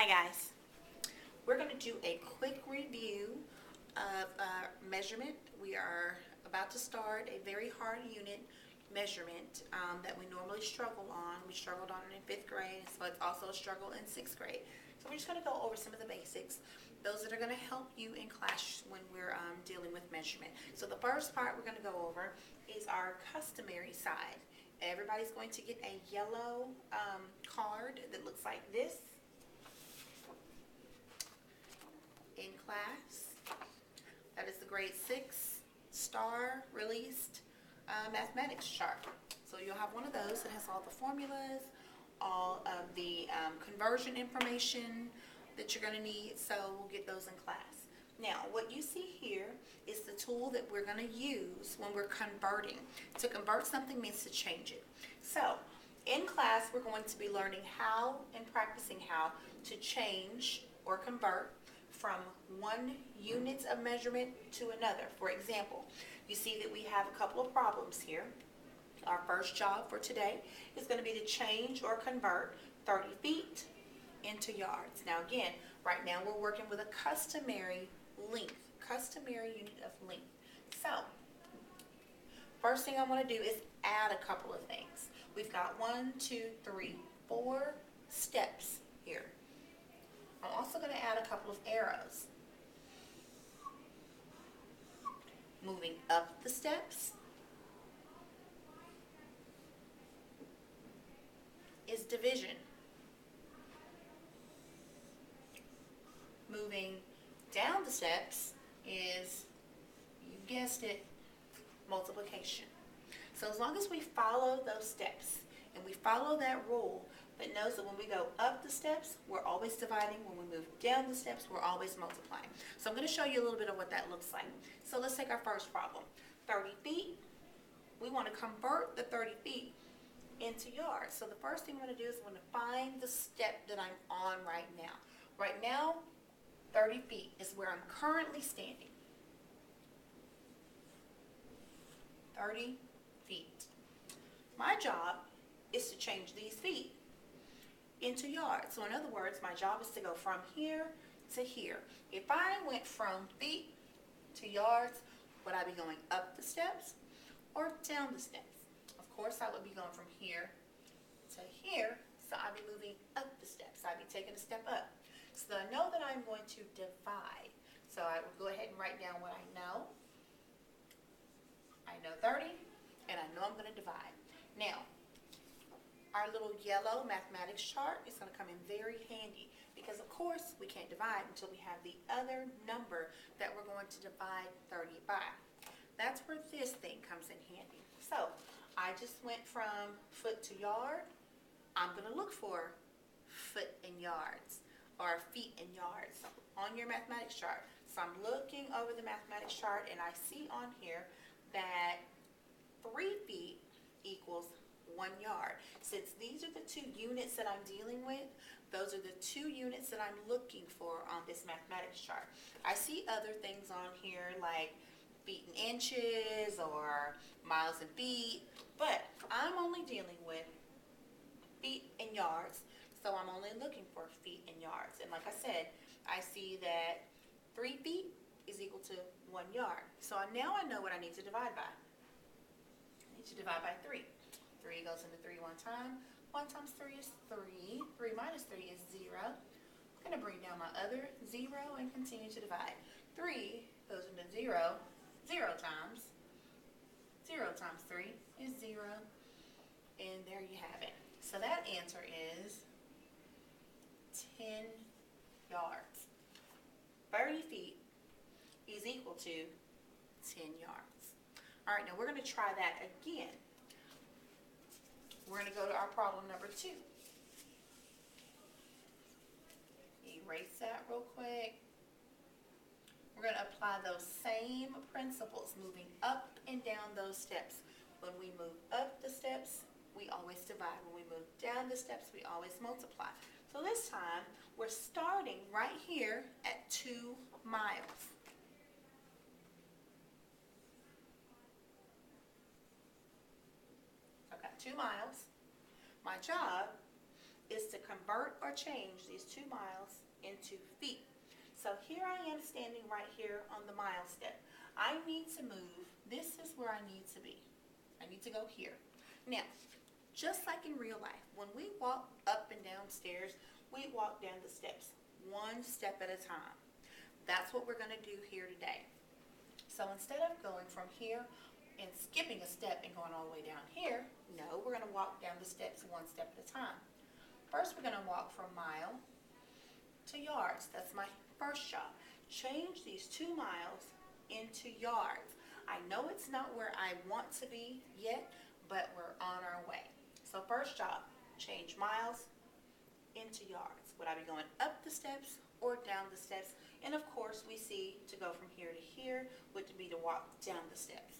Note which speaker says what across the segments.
Speaker 1: Hi guys, we're going to do a quick review of measurement. We are about to start a very hard unit measurement that we normally struggle on. We struggled on it in 5th grade, so it's also a struggle in 6th grade. So we're just going to go over some of the basics, those that are going to help you in class when we're dealing with measurement. So the first part we're going to go over is our customary side. Everybody's going to get a yellow card that looks like this in class. That is the grade 6 star released mathematics chart. So you'll have one of those that has all the formulas, all of the conversion information that you're going to need. So we'll get those in class. Now, what you see here is the tool that we're going to use when we're converting. To convert something means to change it. So in class, we're going to be learning how and practicing how to change or convert from one unit of measurement to another. For example, you see that we have a couple of problems here. Our first job for today is going to be to change or convert 30 feet into yards. Now again, right now we're working with a customary length, customary unit of length. So, first thing I want to do is add a couple of things. We've got 1, 2, 3, 4 steps here. I'm also going to add a couple of arrows. Moving up the steps is division. Moving down the steps is, you guessed it, multiplication. So as long as we follow those steps and we follow that rule that knows that when we go up the steps, we're always dividing. When we move down the steps, we're always multiplying. So I'm going to show you a little bit of what that looks like. So let's take our first problem. 30 feet. We want to convert the 30 feet into yards. So the first thing I'm going to do is I'm going to find the step that I'm on right now. Right now, 30 feet is where I'm currently standing. 30 feet. My job is to change these feet into yards. So in other words, my job is to go from here to here. If I went from feet to yards, would I be going up the steps or down the steps? Of course, I would be going from here to here, so I'd be moving up the steps. I'd be taking a step up. So I know that I'm going to divide. So I will go ahead and write down what I know. I know 30, and I know I'm going to divide. Now, our little yellow mathematics chart is going to come in very handy because, of course, we can't divide until we have the other number that we're going to divide 30 by. That's where this thing comes in handy. So I just went from foot to yard. I'm going to look for foot in yards or feet in yards on your mathematics chart. So I'm looking over the mathematics chart and I see on here that 3 feet equals 1 yard. Since these are the 2 units that I'm dealing with, those are the 2 units that I'm looking for on this mathematics chart. I see other things on here like feet and inches or miles and feet, but I'm only dealing with feet and yards, so I'm only looking for feet and yards. And like I said, I see that 3 feet is equal to 1 yard. So now I know what I need to divide by. I need to divide by 3. 3 goes into 3 one time. 1 times 3 is 3. 3 minus 3 is 0. I'm going to bring down my other 0 and continue to divide. 3 goes into 0 times. 0 times 3 is 0. And there you have it. So that answer is 10 yards. 30 feet is equal to 10 yards. All right, now we're going to try that again. We're going to go to our problem number 2. Erase that real quick. We're going to apply those same principles, moving up and down those steps. When we move up the steps, we always divide. When we move down the steps, we always multiply. So this time, we're starting right here at 2 miles. I've got 2 miles. My job is to convert or change these 2 miles into feet. So here I am standing right here on the mile step. I need to move. This is where I need to be. I need to go here. Now, just like in real life, when we walk up and down stairs, we walk down the steps one step at a time. That's what we're going to do here today. So instead of going from here and skipping a step and going all the way down here, no, we're going to walk down the steps one step at a time. First, we're going to walk from mile to yards. That's my first job. Change these 2 miles into yards. I know it's not where I want to be yet, but we're on our way. So first job, change miles into yards. Would I be going up the steps or down the steps? And of course, we see to go from here to here would be to walk down the steps.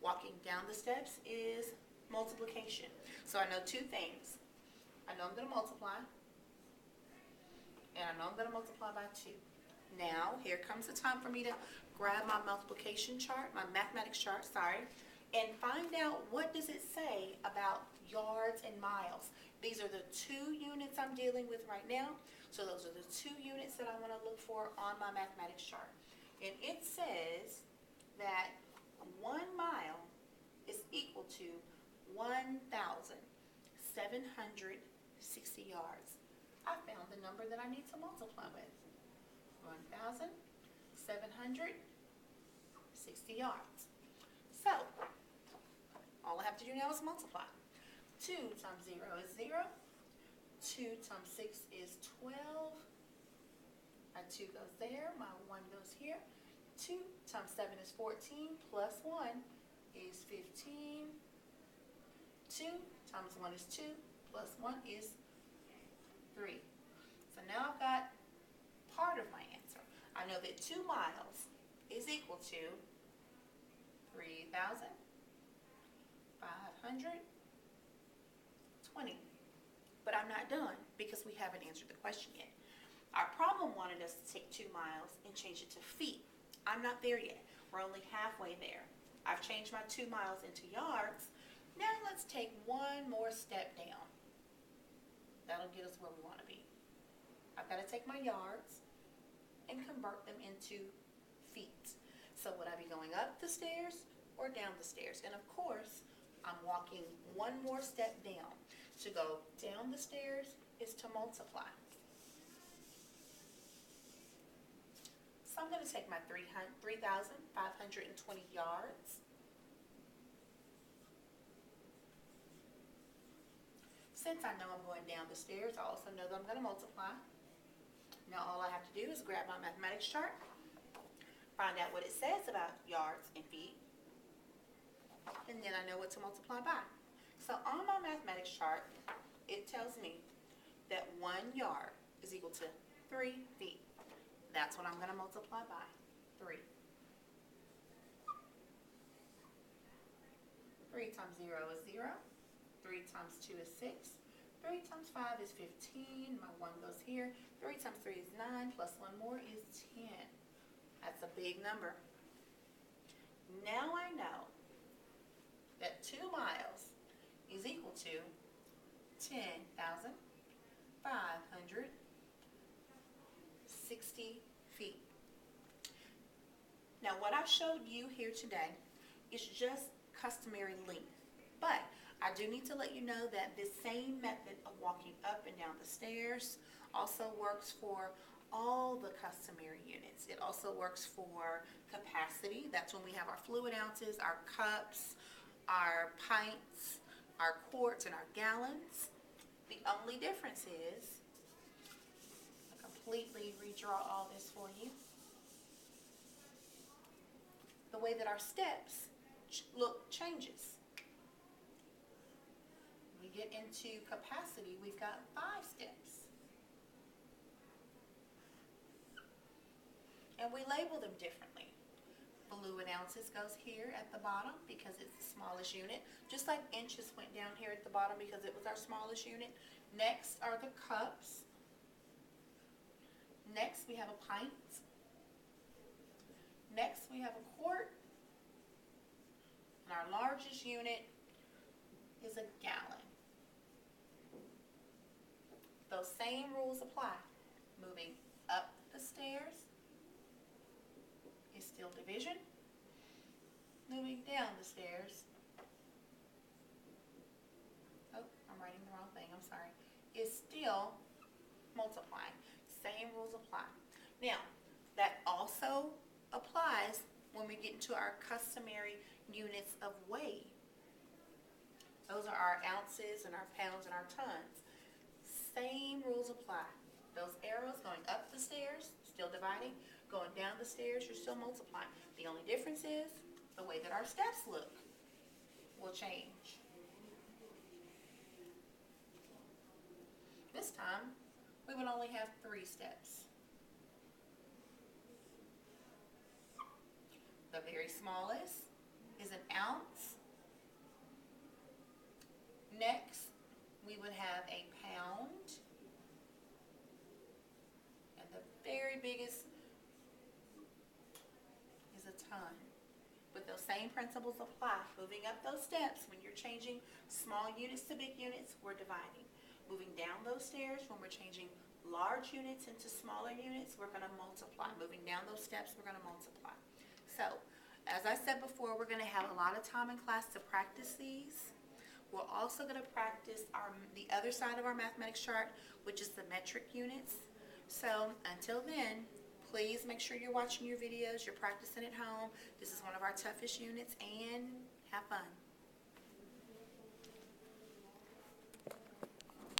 Speaker 1: Walking down the steps is multiplication. So I know 2 things. I know I'm going to multiply, and I know I'm going to multiply by 2. Now, here comes the time for me to grab my multiplication chart, my mathematics chart, and find out what does it say about yards and miles. These are the 2 units I'm dealing with right now. So those are the 2 units that I want to look for on my mathematics chart. And it says that 1 mile is equal to 1,760 yards. I found the number that I need to multiply with. 1,760 yards. So, all I have to do now is multiply. 2 times 0 is 0. 2 times 6 is 12. My 2 goes there. My 1 goes here. 2 times 7 is 14. Plus 1 is 15. 2 times 1 is 2. Plus 1 is 3. So now I've got part of my answer. I know that 2 miles is equal to 3,520. But I'm not done because we haven't answered the question yet. Our problem wanted us to take 2 miles and change it to feet. I'm not there yet. We're only halfway there. I've changed my 2 miles into yards. Now let's take one more step down. That'll get us where we want to be. I've got to take my yards and convert them into feet. So would I be going up the stairs or down the stairs? And of course, I'm walking one more step down. To go down the stairs is to multiply. So I'm going to take my 3,520 yards. Since I know I'm going down the stairs, I also know that I'm going to multiply. Now all I have to do is grab my mathematics chart, find out what it says about yards and feet, and then I know what to multiply by. So on my mathematics chart, it tells me that 1 yard is equal to 3 feet. That's what I'm going to multiply by, 3. 3 times 0 is 0. 3 times 2 is 6. 3 times 5 is 15. My 1 goes here. 3 times 3 is 9. Plus 1 more is 10. That's a big number. Now I know that 2 miles is equal to 10,560 feet. Now what I showed you here today is just customary length, but I do need to let you know that this same method of walking up and down the stairs also works for all the customary units. It also works for capacity. That's when we have our fluid ounces, our cups, our pints, our quarts, and our gallons. The only difference is, I completely redraw all this for you, the way that our steps look changes. We get into capacity, we've got 5 steps. And we label them differently. Fluid ounces goes here at the bottom because it's the smallest unit. Just like inches went down here at the bottom because it was our smallest unit. Next are the cups. Next we have a pint. Next we have a quart. And our largest unit is a gallon. those same rules apply. Moving up the stairs is still division. Moving down the stairs, oh, I'm writing the wrong thing, I'm sorry, is still multiplying. Same rules apply. Now, that also applies when we get into our customary units of weight. Those are our ounces and our pounds and our tons. Same rules apply. Those arrows going up the stairs, still dividing. Going down the stairs, you're still multiplying. The only difference is the way that our steps look will change. This time, we would only have 3 steps. The very smallest is an ounce. Next, we would have a pound. And the very biggest is a ton. But those same principles apply. Moving up those steps, when you're changing small units to big units, we're dividing. Moving down those stairs, when we're changing large units into smaller units, we're going to multiply. Moving down those steps, we're going to multiply. So, as I said before, we're going to have a lot of time in class to practice these. We're also going to practice the other side of our mathematics chart, which is the metric units. So, until then, please make sure you're watching your videos, you're practicing at home. This is one of our toughest units, and have fun.